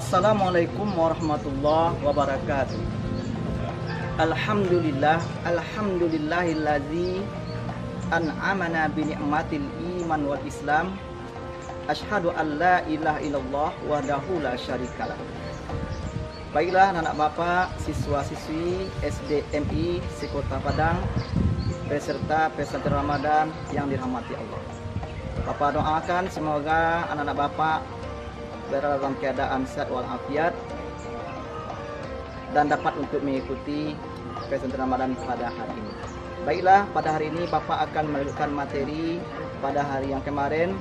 Assalamualaikum warahmatullahi wabarakatuh. Alhamdulillahillazi an'amana bi ni'matil iman wal islam. Asyhadu an la ilaha illallah wahdahu la syarikalah. Baiklah anak bapak, siswa-siswi SDMI Sekota Padang beserta pesantren Ramadan yang dirahmati Allah. Bapak doakan semoga anak-anak bapak berada dalam keadaan sehat walafiat dan dapat untuk mengikuti pesantren Ramadan pada hari ini. Baiklah, pada hari ini Bapak akan melanjutkan materi pada hari yang kemarin,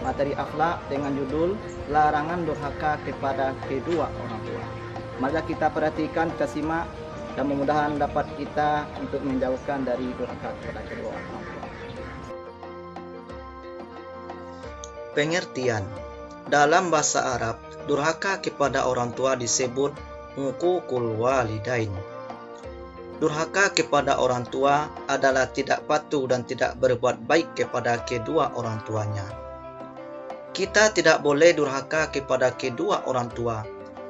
materi akhlak dengan judul larangan durhaka kepada kedua orang tua. Mari kita perhatikan, kita simak, dan mudah-mudahan dapat kita untuk menjauhkan dari durhaka kepada kedua orang tua. Pengertian. Dalam bahasa Arab, durhaka kepada orang tua disebut uququl walidain. Durhaka kepada orang tua adalah tidak patuh dan tidak berbuat baik kepada kedua orang tuanya. Kita tidak boleh durhaka kepada kedua orang tua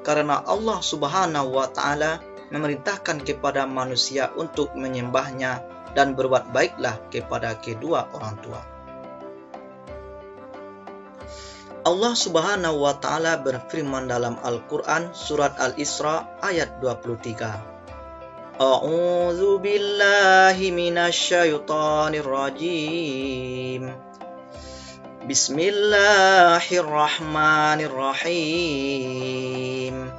karena Allah Subhanahu wa taala memerintahkan kepada manusia untuk menyembahnya dan berbuat baiklah kepada kedua orang tua. Allah Subhanahu wa taala berfirman dalam Al-Qur'an surat Al-Isra ayat 23. A'udzu billahi minasy syaithanir rajim. Bismillahirrahmanirrahim.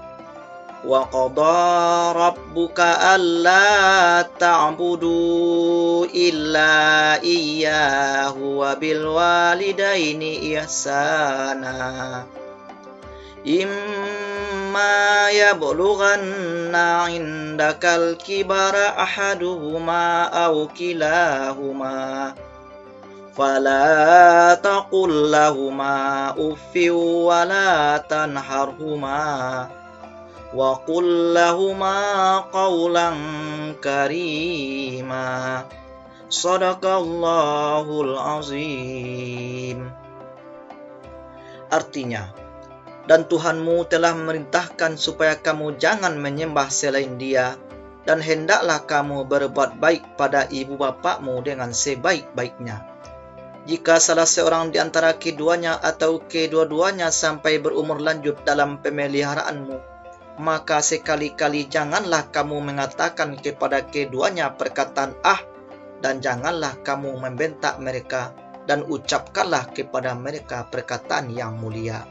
Wa qada rabbuka alla ta'budu illa iyyahu wa bil walidaini ihsana. Imma yablughanna 'indakal kibara ahaduhuma aw kilahuma fala taqul lahumā uffin wa la tanharhumā wa qul lahumā qawlan karīmā. Shadaqallahul azim. Artinya, dan Tuhanmu telah memerintahkan supaya kamu jangan menyembah selain Dia, dan hendaklah kamu berbuat baik pada ibu bapakmu dengan sebaik-baiknya. Jika salah seorang di antara keduanya atau kedua-duanya sampai berumur lanjut dalam pemeliharaanmu, maka sekali-kali janganlah kamu mengatakan kepada keduanya perkataan dan janganlah kamu membentak mereka dan ucapkanlah kepada mereka perkataan yang mulia.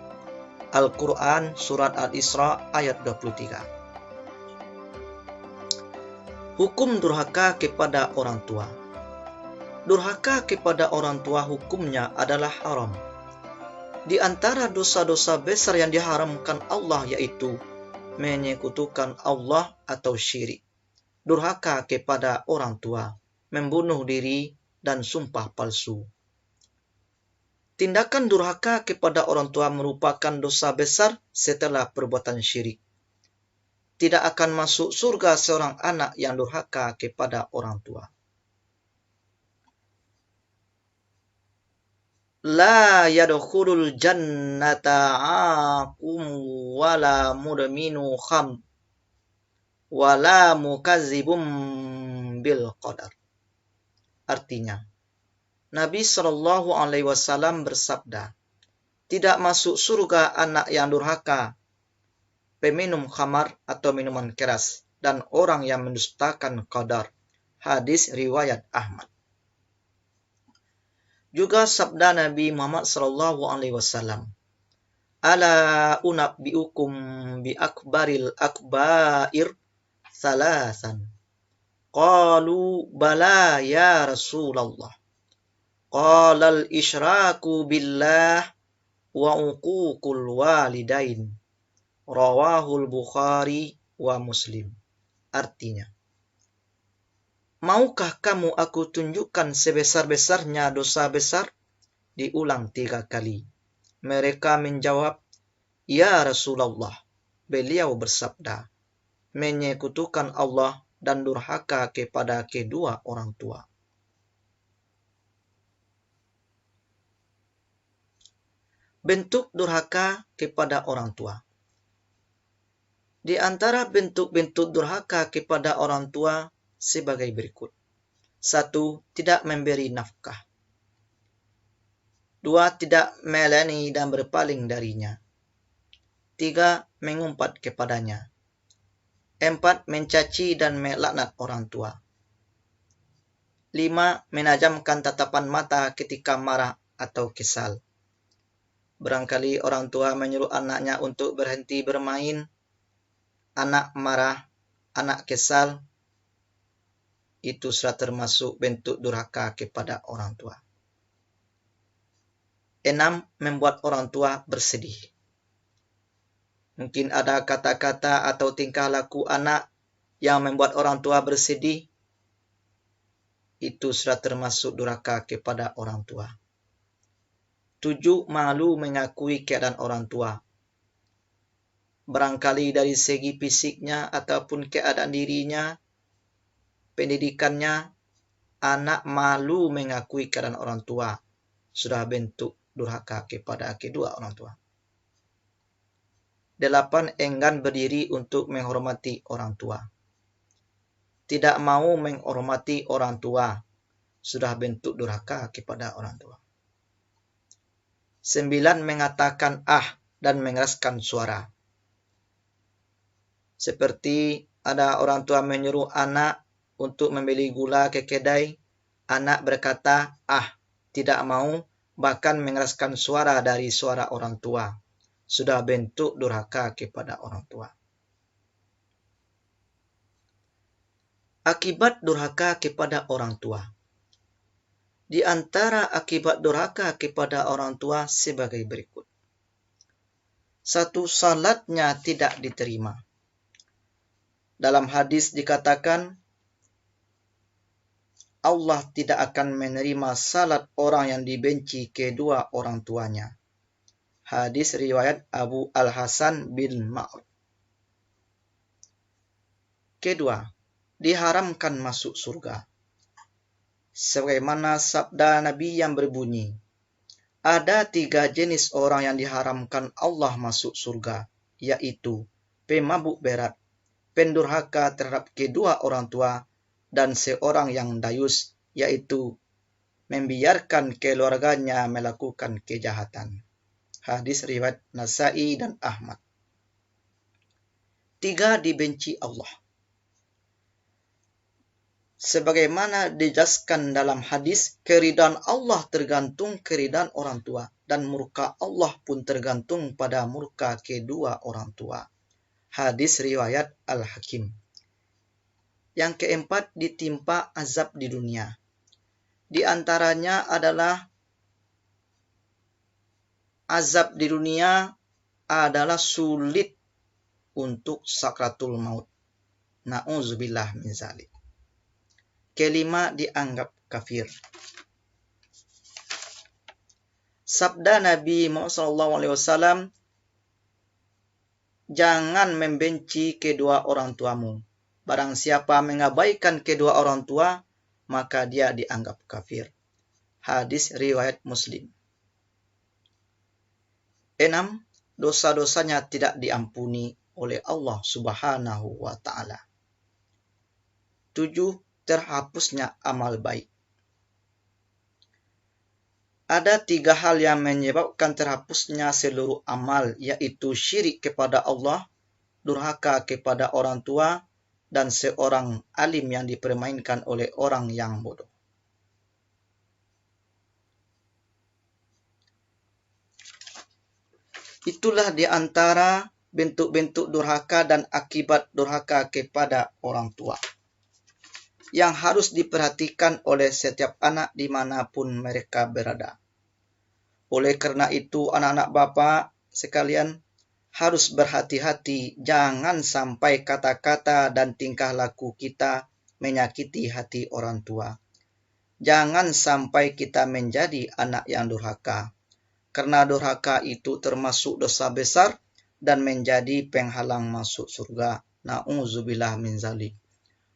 Al-Quran Surat Al-Isra ayat 23. Hukum durhaka kepada orang tua. Durhaka kepada orang tua hukumnya adalah haram. Di antara dosa-dosa besar yang diharamkan Allah yaitu menyekutukan Allah atau syirik, durhaka kepada orang tua, membunuh diri, dan sumpah palsu. Tindakan durhaka kepada orang tua merupakan dosa besar setelah perbuatan syirik. Tidak akan masuk surga seorang anak yang durhaka kepada orang tua. La yadkhulul jannata aqum wala mudminu kham wala mukazzibum bil qadar. Artinya, Nabi Shallallahu Alaihi Wasallam bersabda, tidak masuk surga anak yang durhaka, peminum khamar atau minuman keras, dan orang yang mendustakan qadar. Hadis riwayat Ahmad. Juga sabda Nabi Muhammad Shallallahu Alaihi Wasallam, ala unabbiukum bi akbaril akbair salasan. Qalu bala ya Rasulullah. Qala al-isyraku billah wa uququl walidain. Rawahul Bukhari wa Muslim. Artinya, maukah kamu aku tunjukkan sebesar-besarnya dosa besar? Diulang 3 kali. Mereka menjawab, ya Rasulullah. Beliau bersabda, menyekutukan Allah dan durhaka kepada kedua orang tua. Bentuk durhaka kepada orang tua. Di antara bentuk-bentuk durhaka kepada orang tua sebagai berikut. 1. Tidak memberi nafkah. 2. Tidak melayani dan berpaling darinya. 3. Mengumpat kepadanya. 4. Mencaci dan melaknat orang tua. 5. Menajamkan tatapan mata ketika marah atau kesal. Barangkali orang tua menyuruh anaknya untuk berhenti bermain, anak marah, anak kesal, itu sudah termasuk bentuk durhaka kepada orang tua. 6. Membuat orang tua bersedih. Mungkin ada kata-kata atau tingkah laku anak yang membuat orang tua bersedih, itu sudah termasuk durhaka kepada orang tua. 7. Malu mengakui keadaan orang tua. Barangkali dari segi fisiknya ataupun keadaan dirinya, pendidikannya, anak malu mengakui keadaan orang tua. Sudah bentuk durhaka kepada kedua orang tua. 8. Enggan berdiri untuk menghormati orang tua. Tidak mau menghormati orang tua. Sudah bentuk durhaka kepada orang tua. 9. Mengatakan dan mengeraskan suara. Seperti ada orang tua menyuruh anak untuk membeli gula ke kedai, anak berkata tidak mau, bahkan mengeraskan suara dari suara orang tua. Sudah bentuk durhaka kepada orang tua. Akibat durhaka kepada orang tua. Di antara akibat durhaka kepada orang tua sebagai berikut. 1. Salatnya tidak diterima. Dalam hadis dikatakan, Allah tidak akan menerima salat orang yang dibenci kedua orang tuanya. Hadis riwayat Abu Al-Hasan bin Ma'ud. Kedua, diharamkan masuk surga. Sebagaimana sabda Nabi yang berbunyi, ada 3 jenis orang yang diharamkan Allah masuk surga, yaitu pemabuk berat, pendurhaka terhadap kedua orang tua, dan seorang yang dayus, yaitu membiarkan keluarganya melakukan kejahatan. Hadis riwayat Nasai dan Ahmad. 3. Dibenci Allah. Sebagaimana dijelaskan dalam hadis, keridaan Allah tergantung keridaan orang tua, dan murka Allah pun tergantung pada murka kedua orang tua. Hadis riwayat Al-Hakim. Yang keempat, ditimpa azab di dunia. Di antaranya adalah azab di dunia adalah sulit untuk sakratul maut. Na'udzubillah min zalik. Kelima, dianggap kafir. Sabda Nabi Muhammad SAW, jangan membenci kedua orang tuamu. Barang siapa mengabaikan kedua orang tua, maka dia dianggap kafir. Hadis riwayat Muslim. 6. Dosa-dosanya tidak diampuni oleh Allah Subhanahu wa Ta'ala. 7. Terhapusnya amal baik. Ada 3 hal yang menyebabkan terhapusnya seluruh amal, yaitu syirik kepada Allah, durhaka kepada orang tua, dan seorang alim yang dipermainkan oleh orang yang bodoh. Itulah di antara bentuk-bentuk durhaka dan akibat durhaka kepada orang tua yang harus diperhatikan oleh setiap anak dimanapun mereka berada. Oleh karena itu, anak-anak Bapak sekalian harus berhati-hati, jangan sampai kata-kata dan tingkah laku kita menyakiti hati orang tua. Jangan sampai kita menjadi anak yang durhaka. Karena durhaka itu termasuk dosa besar dan menjadi penghalang masuk surga. Na'udzubillah min zalik.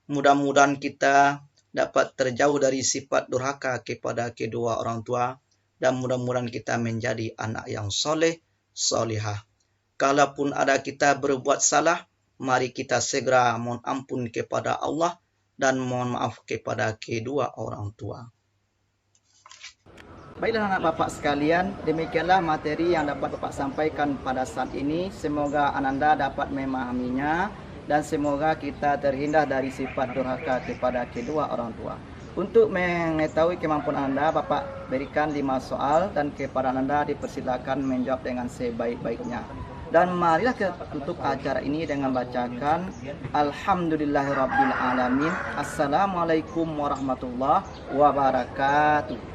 Mudah-mudahan kita dapat terjauh dari sifat durhaka kepada kedua orang tua, dan mudah-mudahan kita menjadi anak yang soleh, solihah. Kalaupun ada kita berbuat salah, Mari kita segera mohon ampun kepada Allah dan mohon maaf kepada kedua orang tua. Baiklah anak bapak sekalian, demikianlah materi yang dapat bapak sampaikan pada saat ini. Semoga Ananda dapat memahaminya dan semoga kita terhindar dari sifat durhaka kepada kedua orang tua. Untuk mengetahui kemampuan Anda, bapak berikan 5 soal dan kepada Anda dipersilakan menjawab dengan sebaik-baiknya. Dan marilah kita tutup acara ini dengan bacakan Alhamdulillahirabbil alamin. Assalamualaikum warahmatullahi wabarakatuh.